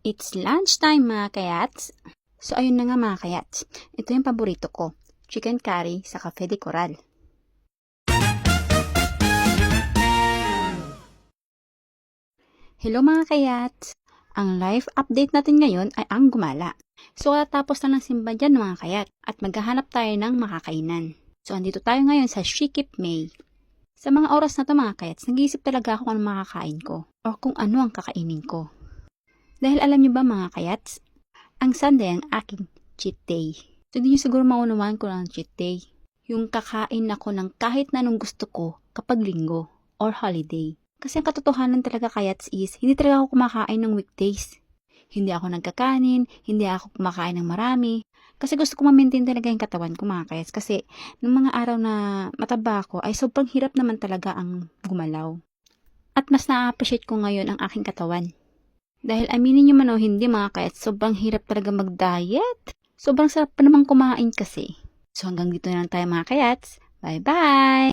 It's lunchtime mga kayats. So ayun na nga mga kayats. Ito yung paborito ko. Chicken curry sa Cafe de Coral. Hello mga kayats. Ang live update natin ngayon ay ang gumala. So tapos na ng simba dyan mga kayat at maghahanap tayo ng makakainan. So andito tayo ngayon sa Shikip May. Sa mga oras na to mga kayats, nag-iisip talaga ako kung ano makakain ko o kung ano ang kakainin ko. Dahil alam niyo ba mga kayats, ang Sunday ang aking cheat day. So hindi niyo siguro maunawaan ko ng cheat day. Yung kakain ako ng kahit na anong gusto ko kapag linggo or holiday. Kasi ang katotohanan talaga kayats is, hindi talaga ako kumakain ng weekdays. Hindi ako nagkakanin, hindi ako kumakain ng marami. Kasi gusto ko ma-maintain talaga yung katawan ko mga kayats. Kasi nung mga araw na mataba ako ay sobrang hirap naman talaga ang gumalaw. At mas na-appreciate ko ngayon ang aking katawan. Dahil aminin nyo man o hindi mga kayats, sobrang hirap talaga mag-diet. Sobrang sarap pa naman kumain kasi. So hanggang dito na lang tayo mga kayats. Bye-bye!